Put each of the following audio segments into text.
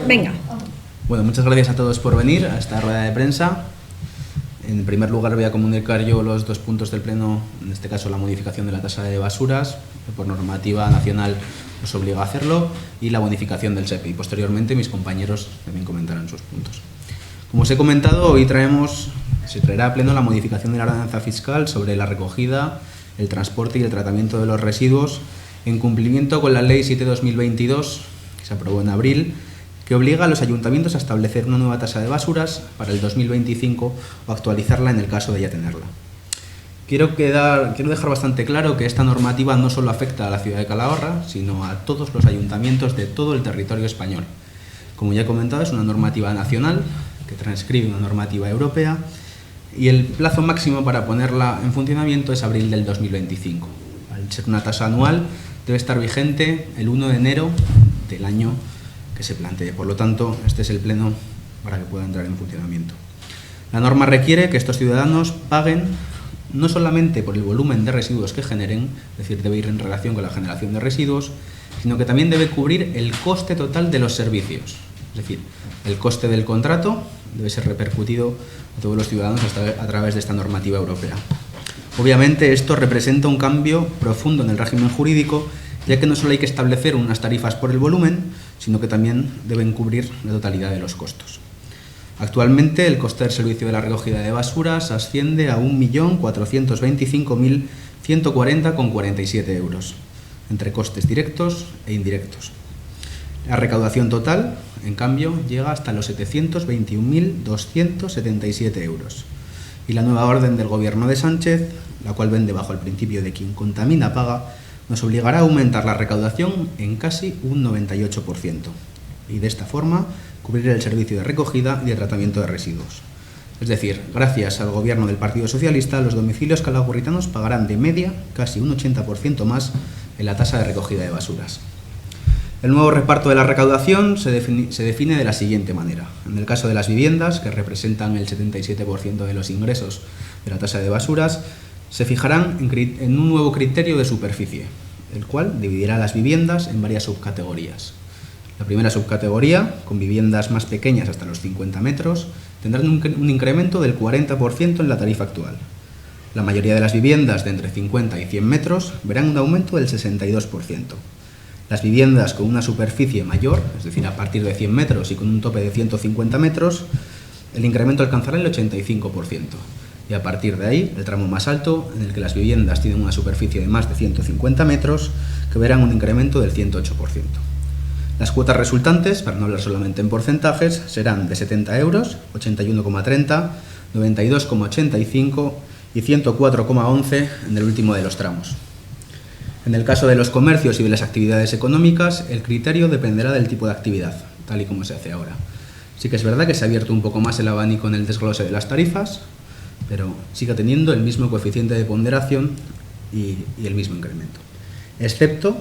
Venga. Bueno, muchas gracias a todos por venir a esta rueda de prensa. En primer lugar voy a comunicar yo los dos puntos del Pleno, en este caso la modificación de la tasa de basuras, que por normativa nacional nos obliga a hacerlo, y la bonificación del SEPE. Y posteriormente mis compañeros también comentarán sus puntos. Como os he comentado, hoy se traerá a Pleno la modificación de la ordenanza fiscal sobre la recogida, el transporte y el tratamiento de los residuos, en cumplimiento con la Ley 7/2022, que se aprobó en abril, que obliga a los ayuntamientos a establecer una nueva tasa de basuras para el 2025 o actualizarla en el caso de ya tenerla. Quiero dejar bastante claro que esta normativa no solo afecta a la ciudad de Calahorra, sino a todos los ayuntamientos de todo el territorio español. Como ya he comentado, es una normativa nacional que transcribe una normativa europea y el plazo máximo para ponerla en funcionamiento es abril del 2025. Al ser una tasa anual, debe estar vigente el 1 de enero del año que se plantee. Por lo tanto, este es el pleno para que pueda entrar en funcionamiento. La norma requiere que estos ciudadanos paguen no solamente por el volumen de residuos que generen, es decir, debe ir en relación con la generación de residuos, sino que también debe cubrir el coste total de los servicios. Es decir, el coste del contrato debe ser repercutido a todos los ciudadanos a través de esta normativa europea. Obviamente, esto representa un cambio profundo en el régimen jurídico, ya que no solo hay que establecer unas tarifas por el volumen, sino que también deben cubrir la totalidad de los costos. Actualmente, el coste del servicio de la recogida de basuras asciende a 1.425.140,47 euros, entre costes directos e indirectos. La recaudación total, en cambio, llega hasta los 721.277 euros. Y la nueva orden del Gobierno de Sánchez, la cual vende bajo el principio de quien contamina paga, nos obligará a aumentar la recaudación en casi un 98% y de esta forma cubrir el servicio de recogida y de tratamiento de residuos. Es decir, gracias al gobierno del Partido Socialista, los domicilios calahorritanos pagarán de media casi un 80% más en la tasa de recogida de basuras. El nuevo reparto de la recaudación se define de la siguiente manera. En el caso de las viviendas, que representan el 77% de los ingresos de la tasa de basuras, se fijarán en un nuevo criterio de superficie, el cual dividirá las viviendas en varias subcategorías. La primera subcategoría, con viviendas más pequeñas hasta los 50 metros, tendrán un incremento del 40% en la tarifa actual. La mayoría de las viviendas de entre 50 y 100 metros verán un aumento del 62%. Las viviendas con una superficie mayor, es decir, a partir de 100 metros y con un tope de 150 metros, el incremento alcanzará el 85%. Y a partir de ahí, el tramo más alto, en el que las viviendas tienen una superficie de más de 150 metros, que verán un incremento del 108%. Las cuotas resultantes, para no hablar solamente en porcentajes, serán de 70 euros, 81,30, 92,85 y 104,11 en el último de los tramos. En el caso de los comercios y de las actividades económicas, el criterio dependerá del tipo de actividad, tal y como se hace ahora. Sí que es verdad que se ha abierto un poco más el abanico en el desglose de las tarifas, pero sigue teniendo el mismo coeficiente de ponderación y el mismo incremento, excepto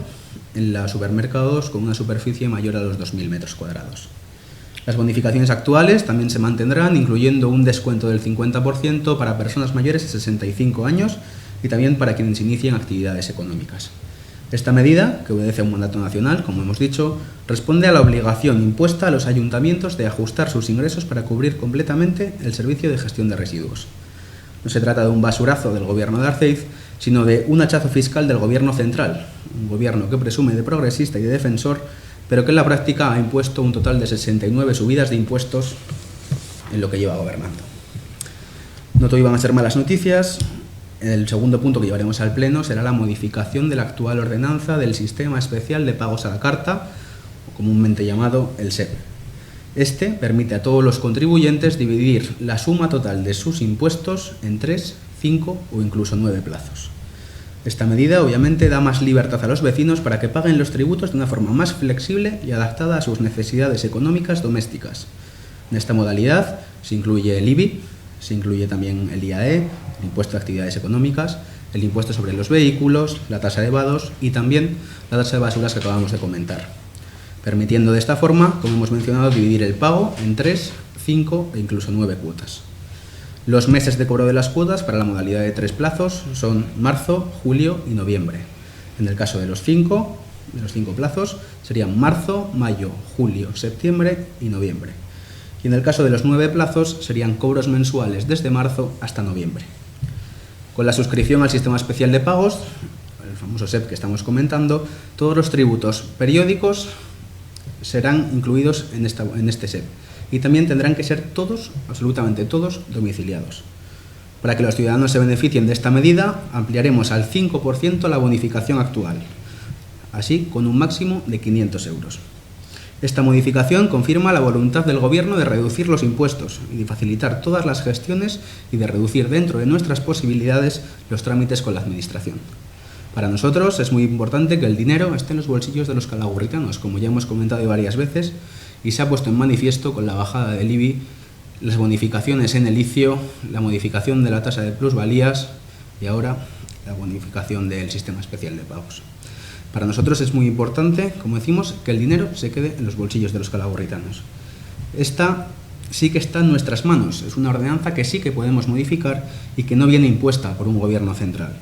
en los supermercados con una superficie mayor a los 2.000 metros cuadrados. Las bonificaciones actuales también se mantendrán, incluyendo un descuento del 50% para personas mayores de 65 años y también para quienes inicien actividades económicas. Esta medida, que obedece a un mandato nacional, como hemos dicho, responde a la obligación impuesta a los ayuntamientos de ajustar sus ingresos para cubrir completamente el servicio de gestión de residuos. No se trata de un basurazo del gobierno de Arceiz, sino de un hachazo fiscal del gobierno central, un gobierno que presume de progresista y de defensor, pero que en la práctica ha impuesto un total de 69 subidas de impuestos en lo que lleva gobernando. No todo iban a ser malas noticias. El segundo punto que llevaremos al Pleno será la modificación de la actual ordenanza del Sistema Especial de Pagos a la Carta, o comúnmente llamado el SEPE. Este permite a todos los contribuyentes dividir la suma total de sus impuestos en 3, 5 o incluso 9 plazos. Esta medida obviamente da más libertad a los vecinos para que paguen los tributos de una forma más flexible y adaptada a sus necesidades económicas domésticas. En esta modalidad se incluye el IBI, se incluye también el IAE, el impuesto de actividades económicas, el impuesto sobre los vehículos, la tasa de vados y también la tasa de basuras que acabamos de comentar, permitiendo de esta forma, como hemos mencionado, dividir el pago en 3, 5 e incluso 9 cuotas. Los meses de cobro de las cuotas para la modalidad de 3 plazos son marzo, julio y noviembre. En el caso de los 5, de los 5 plazos serían marzo, mayo, julio, septiembre y noviembre. Y en el caso de los 9 plazos serían cobros mensuales desde marzo hasta noviembre. Con la suscripción al sistema especial de pagos, el famoso SEP que estamos comentando, todos los tributos periódicos serán incluidos en este SEP y también tendrán que ser todos, absolutamente todos, domiciliados. Para que los ciudadanos se beneficien de esta medida, ampliaremos al 5% la bonificación actual, así con un máximo de 500 euros. Esta modificación confirma la voluntad del Gobierno de reducir los impuestos y de facilitar todas las gestiones y de reducir dentro de nuestras posibilidades los trámites con la Administración. Para nosotros es muy importante que el dinero esté en los bolsillos de los calagurritanos, como ya hemos comentado varias veces, y se ha puesto en manifiesto con la bajada del IBI, las bonificaciones en el ICIO, la modificación de la tasa de plusvalías y ahora la bonificación del sistema especial de pagos. Para nosotros es muy importante, como decimos, que el dinero se quede en los bolsillos de los calagurritanos. Esta sí que está en nuestras manos, es una ordenanza que sí que podemos modificar y que no viene impuesta por un gobierno central.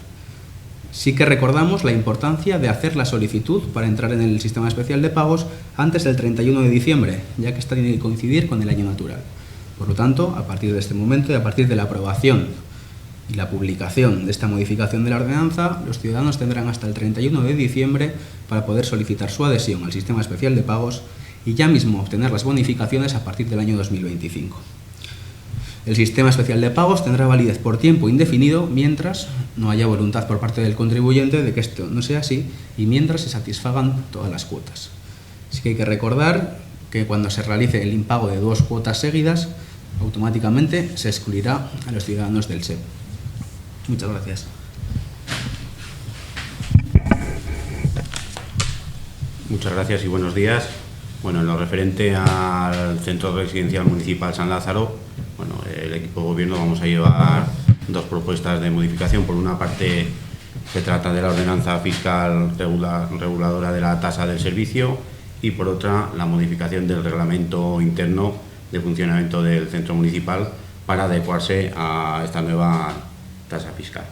Sí que recordamos la importancia de hacer la solicitud para entrar en el sistema especial de pagos antes del 31 de diciembre, ya que esta tiene que coincidir con el año natural. Por lo tanto, a partir de este momento y a partir de la aprobación y la publicación de esta modificación de la ordenanza, los ciudadanos tendrán hasta el 31 de diciembre para poder solicitar su adhesión al sistema especial de pagos y ya mismo obtener las bonificaciones a partir del año 2025. El sistema especial de pagos tendrá validez por tiempo indefinido mientras no haya voluntad por parte del contribuyente de que esto no sea así y mientras se satisfagan todas las cuotas. Así que hay que recordar que cuando se realice el impago de 2 cuotas seguidas, automáticamente se excluirá a los ciudadanos del SEP. Muchas gracias. Muchas gracias y buenos días. Bueno, en lo referente al Centro Residencial Municipal San Lázaro, bueno, el equipo de gobierno vamos a llevar 2 propuestas de modificación. Por una parte, se trata de la ordenanza fiscal reguladora de la tasa del servicio y por otra, la modificación del reglamento interno de funcionamiento del centro municipal para adecuarse a esta nueva tasa fiscal.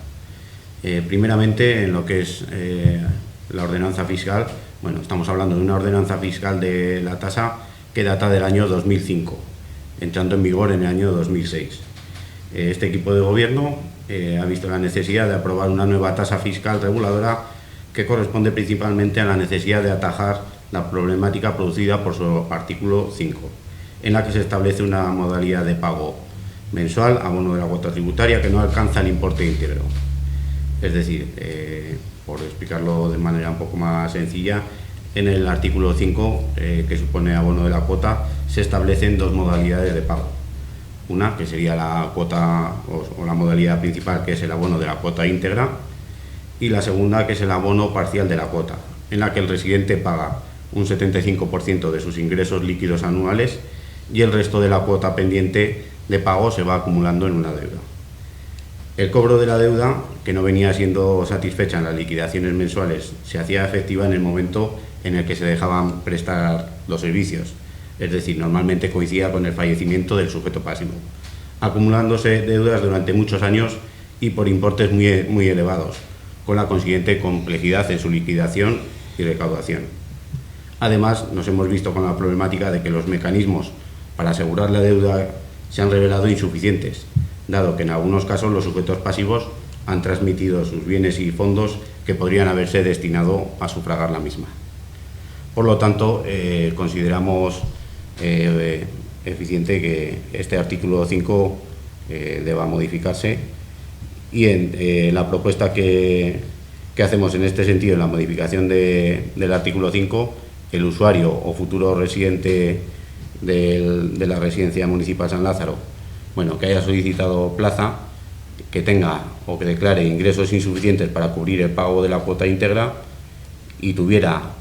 Primeramente, en lo que es la ordenanza fiscal, bueno, estamos hablando de una ordenanza fiscal de la tasa que data del año 2005, entrando en vigor en el año 2006. Este equipo de gobierno ha visto la necesidad de aprobar una nueva tasa fiscal reguladora que corresponde principalmente a la necesidad de atajar la problemática producida por su artículo 5, en la que se establece una modalidad de pago mensual, abono de la cuota tributaria, que no alcanza el importe íntegro. Es decir, por explicarlo de manera un poco más sencilla, en el artículo 5, que supone abono de la cuota, se establecen 2 modalidades de pago. Una, que sería la cuota o la modalidad principal, que es el abono de la cuota íntegra, y la segunda, que es el abono parcial de la cuota, en la que el residente paga un 75% de sus ingresos líquidos anuales y el resto de la cuota pendiente de pago se va acumulando en una deuda. El cobro de la deuda, que no venía siendo satisfecha en las liquidaciones mensuales, se hacía efectiva en el momento en el que se dejaban prestar los servicios, es decir, normalmente coincidía con el fallecimiento del sujeto pasivo, acumulándose deudas durante muchos años y por importes muy elevados, con la consiguiente complejidad en su liquidación y recaudación. Además, nos hemos visto con la problemática de que los mecanismos para asegurar la deuda se han revelado insuficientes, dado que en algunos casos los sujetos pasivos han transmitido sus bienes y fondos que podrían haberse destinado a sufragar la misma. Por lo tanto, consideramos eficiente que este artículo 5 deba modificarse y en la propuesta que hacemos en este sentido, en la modificación del artículo 5, el usuario o futuro residente de la Residencia Municipal San Lázaro, bueno, que haya solicitado plaza, que tenga o que declare ingresos insuficientes para cubrir el pago de la cuota íntegra y tuviera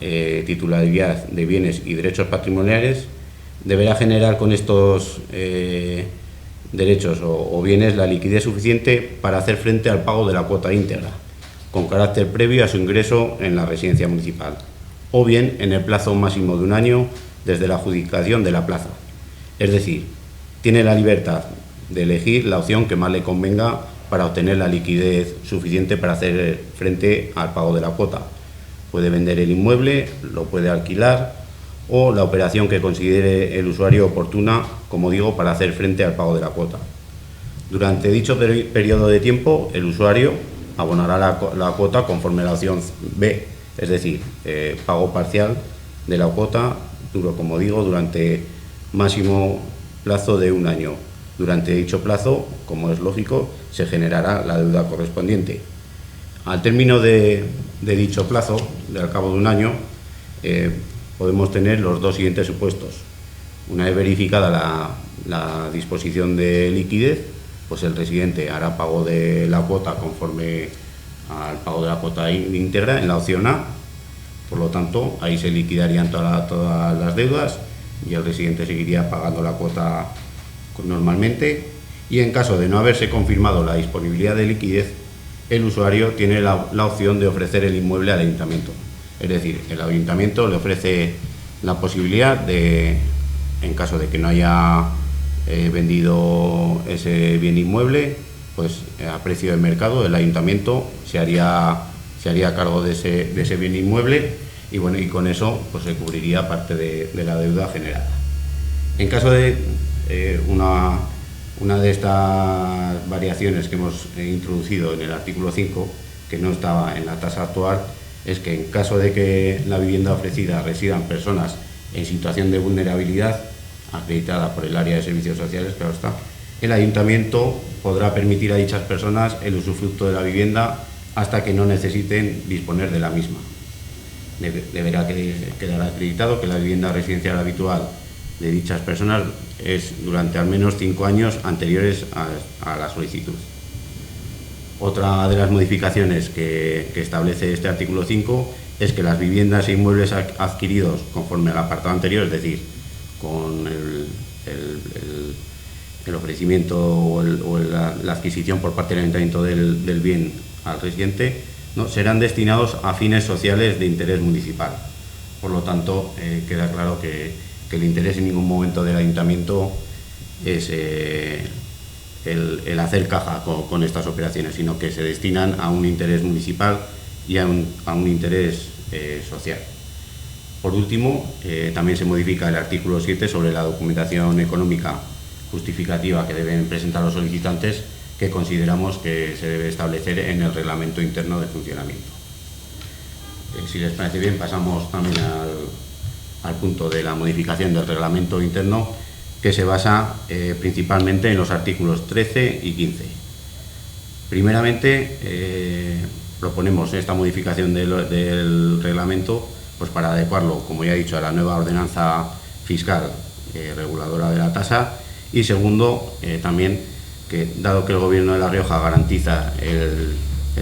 titularidad de bienes y derechos patrimoniales, deberá generar con estos derechos o bienes la liquidez suficiente para hacer frente al pago de la cuota íntegra, con carácter previo a su ingreso en la residencia municipal, o bien en el plazo máximo de 1 año desde la adjudicación de la plaza. Es decir, tiene la libertad de elegir la opción que más le convenga para obtener la liquidez suficiente para hacer frente al pago de la cuota. puede vender el inmueble, lo puede alquilar o la operación que considere el usuario oportuna, como digo, para hacer frente al pago de la cuota. Durante dicho periodo de tiempo, el usuario abonará la cuota conforme a la opción B, es decir, pago parcial de la cuota, como digo, durante máximo plazo de 1 año. Durante dicho plazo, como es lógico, se generará la deuda correspondiente. Al término de dicho plazo, al cabo de 1 año, podemos tener los dos siguientes supuestos. Una vez verificada la disposición de liquidez, pues el residente hará pago de la cuota conforme al pago de la cuota íntegra en la opción A. Por lo tanto, ahí se liquidarían todas las deudas y el residente seguiría pagando la cuota normalmente. Y en caso de no haberse confirmado la disponibilidad de liquidez, el usuario tiene la opción de ofrecer el inmueble al ayuntamiento. Es decir, el ayuntamiento le ofrece la posibilidad de, en caso de que no haya vendido ese bien inmueble, pues a precio de mercado el ayuntamiento se haría cargo de ese bien inmueble y bueno, y con eso pues se cubriría parte de la deuda generada. En caso de una de estas variaciones que hemos introducido en el artículo 5, que no estaba en la tasa actual, es que en caso de que la vivienda ofrecida residan personas en situación de vulnerabilidad acreditada por el área de servicios sociales, claro está, el ayuntamiento podrá permitir a dichas personas el usufructo de la vivienda hasta que no necesiten disponer de la misma. Deberá quedar acreditado que la vivienda residencial habitual de dichas personas es durante al menos 5 años anteriores a la solicitud. Otra de las modificaciones que establece este artículo 5 es que las viviendas e inmuebles adquiridos conforme al apartado anterior, es decir, con el ofrecimiento o la adquisición por parte del ayuntamiento del bien al residente, ¿no?, serán destinados a fines sociales de interés municipal. Por lo tanto, queda claro que el interés en ningún momento del ayuntamiento es el hacer caja con estas operaciones, sino que se destinan a un interés municipal y a un interés social. Por último, también se modifica el artículo 7 sobre la documentación económica justificativa que deben presentar los solicitantes, que consideramos que se debe establecer en el reglamento interno de funcionamiento. Si les parece bien, pasamos también al punto de la modificación del reglamento interno, que se basa principalmente en los artículos 13 y 15. Primeramente, proponemos esta modificación del reglamento pues para adecuarlo, como ya he dicho, a la nueva ordenanza fiscal reguladora de la tasa, y segundo, también que, dado que el Gobierno de La Rioja garantiza el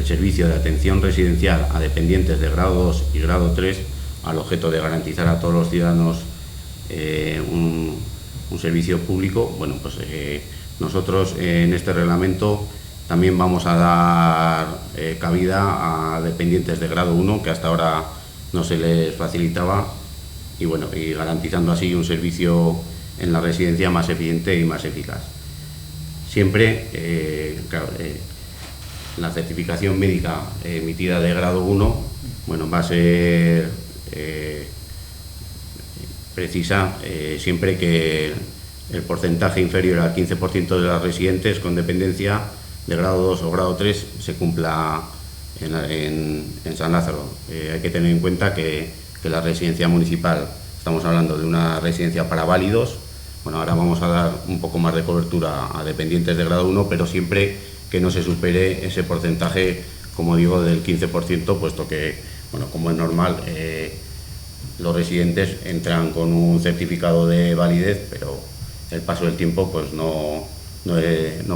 servicio de atención residencial a dependientes de grado 2 y grado 3, al objeto de garantizar a todos los ciudadanos un servicio público, bueno, pues nosotros en este reglamento también vamos a dar cabida a dependientes de grado 1, que hasta ahora no se les facilitaba, y bueno, y garantizando así un servicio en la residencia más eficiente y más eficaz. Siempre, claro, la certificación médica emitida de grado 1, bueno, va a ser precisa siempre que el porcentaje inferior al 15% de las residentes con dependencia de grado 2 o grado 3 se cumpla en San Lázaro. Hay que tener en cuenta que la residencia municipal, estamos hablando de una residencia para válidos. Bueno, ahora vamos a dar un poco más de cobertura a dependientes de grado 1, pero siempre que no se supere ese porcentaje, como digo, del 15%, puesto que, bueno, como es normal, los residentes entran con un certificado de validez, pero el paso del tiempo pues no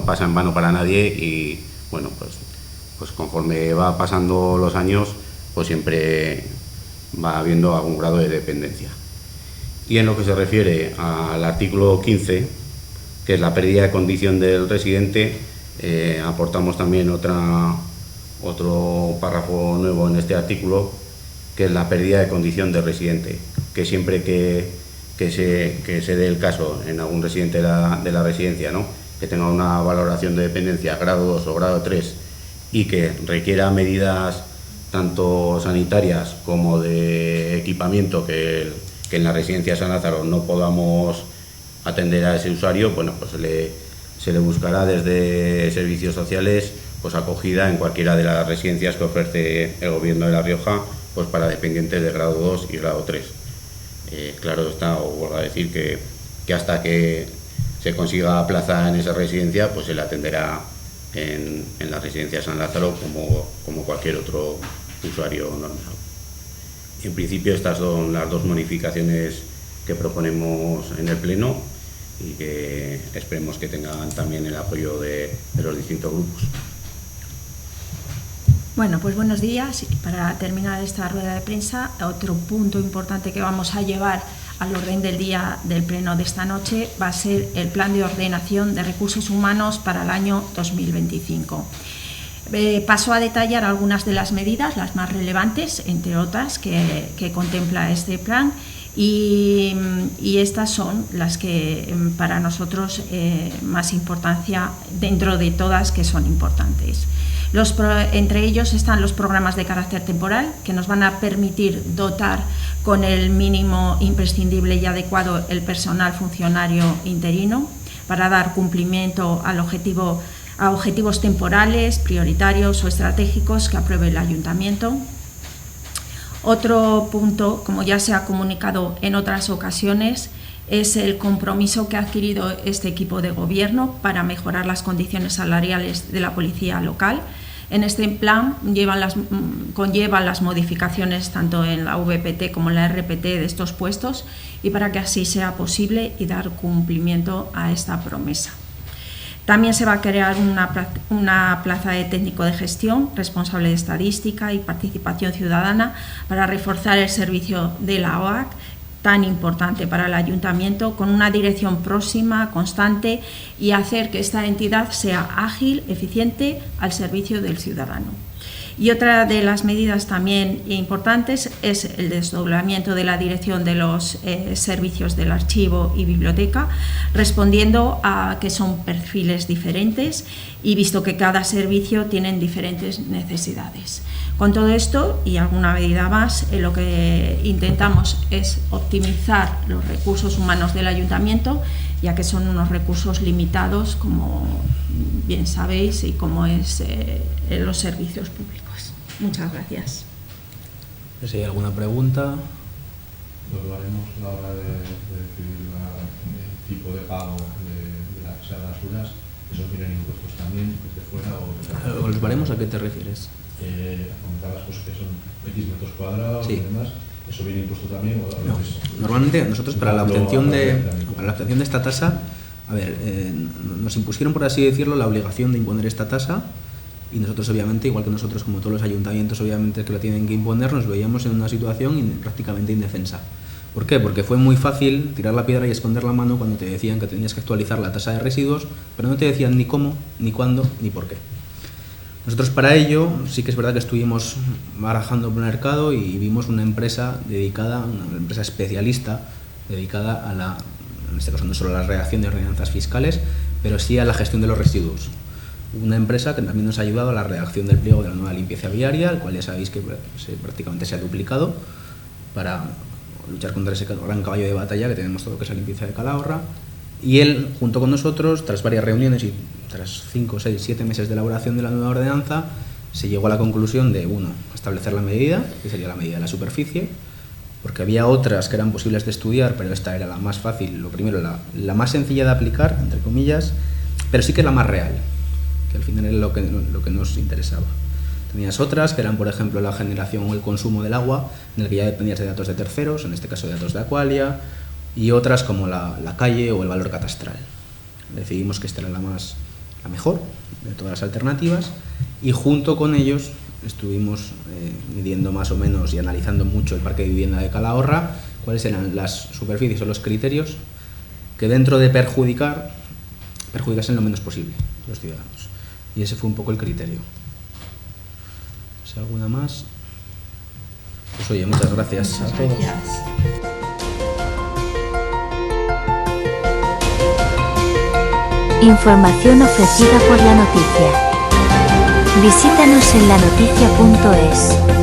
pasa en vano para nadie, y bueno, pues conforme va pasando los años, pues siempre va habiendo algún grado de dependencia. Y en lo que se refiere al artículo 15, que es la pérdida de condición del residente, aportamos también otro párrafo nuevo en este artículo, que es la pérdida de condición de residente, que siempre que se dé el caso en algún residente de la residencia, ¿no?, que tenga una valoración de dependencia grado 2 o grado 3 y que requiera medidas tanto sanitarias como de equipamiento que en la residencia San Lázaro no podamos atender a ese usuario, bueno, pues se le buscará desde servicios sociales pues acogida en cualquiera de las residencias que ofrece el Gobierno de La Rioja, pues para dependientes de grado 2 y grado 3. Claro está, os vuelvo a decir que hasta que se consiga plaza en esa residencia, pues se le atenderá en la residencia San Lázaro como cualquier otro usuario normal. En principio estas son las dos modificaciones que proponemos en el Pleno y que esperemos que tengan también el apoyo de los distintos grupos. Bueno, pues buenos días. Y para terminar esta rueda de prensa, otro punto importante que vamos a llevar al orden del día del Pleno de esta noche va a ser el Plan de Ordenación de Recursos Humanos para el año 2025. Paso a detallar algunas de las medidas, las más relevantes, entre otras, que contempla este plan. Y estas son las que para nosotros más importancia dentro de todas que son importantes. Entre ellos están los programas de carácter temporal, que nos van a permitir dotar con el mínimo imprescindible y adecuado el personal funcionario interino para dar cumplimiento a objetivos temporales, prioritarios o estratégicos que apruebe el Ayuntamiento. Otro punto, como ya se ha comunicado en otras ocasiones, es el compromiso que ha adquirido este equipo de gobierno para mejorar las condiciones salariales de la policía local. En este plan conllevan las modificaciones tanto en la VPT como en la RPT de estos puestos, y para que así sea posible y dar cumplimiento a esta promesa. También se va a crear una plaza de técnico de gestión, responsable de estadística y participación ciudadana, para reforzar el servicio de la OAC, tan importante para el Ayuntamiento, con una dirección próxima, constante, y hacer que esta entidad sea ágil, eficiente, al servicio del ciudadano. Y otra de las medidas también importantes es el desdoblamiento de la dirección de los servicios del archivo y biblioteca, respondiendo a que son perfiles diferentes y visto que cada servicio tiene diferentes necesidades. Con todo esto y alguna medida más, lo que intentamos es optimizar los recursos humanos del Ayuntamiento, ya que son unos recursos limitados, como bien sabéis, y como es los servicios públicos. Muchas gracias. Si hay alguna pregunta. Lo haremos a la hora de decidir el tipo de pago de las basuras. ¿Eso tienen impuestos también desde fuera? ¿O los baremos a qué te refieres? Comentabas pues, que son X metros cuadrados, sí. Y demás. ¿Eso viene impuesto también? No. Normalmente nosotros para la obtención de esta tasa, nos impusieron, por así decirlo, la obligación de imponer esta tasa, y nosotros obviamente, igual que nosotros, como todos los ayuntamientos obviamente que la tienen que imponer, nos veíamos en una situación prácticamente indefensa. ¿Por qué? Porque fue muy fácil tirar la piedra y esconder la mano cuando te decían que tenías que actualizar la tasa de residuos, pero no te decían ni cómo, ni cuándo, ni por qué. Nosotros para ello sí que es verdad que estuvimos barajando por el mercado y vimos una empresa dedicada, una empresa especialista dedicada a en este caso no solo a la redacción de ordenanzas fiscales, pero sí a la gestión de los residuos. Una empresa que también nos ha ayudado a la redacción del pliego de la nueva limpieza viaria, el cual ya sabéis que prácticamente se ha duplicado para luchar contra ese gran caballo de batalla que tenemos todo lo que es la limpieza de Calahorra. Y él, junto con nosotros, tras varias reuniones y tras 5, 6, 7 meses de elaboración de la nueva ordenanza, se llegó a la conclusión de, establecer la medida, que sería la medida de la superficie, porque había otras que eran posibles de estudiar, pero esta era la más fácil, lo primero, la más sencilla de aplicar, entre comillas, pero sí que es la más real, que al final era lo que nos interesaba. Tenías otras que eran, por ejemplo, la generación o el consumo del agua, en el que ya dependías de datos de terceros, en este caso de datos de Aqualia, y otras como la calle o el valor catastral. Decidimos que esta era la mejor de todas las alternativas, y junto con ellos estuvimos midiendo más o menos y analizando mucho el parque de vivienda de Calahorra, cuáles eran las superficies o los criterios que dentro de perjudicasen lo menos posible a los ciudadanos. Y ese fue un poco el criterio. Si hay alguna más, pues oye, muchas gracias a todos. Información ofrecida por La Noticia. Visítanos en lanoticia.es.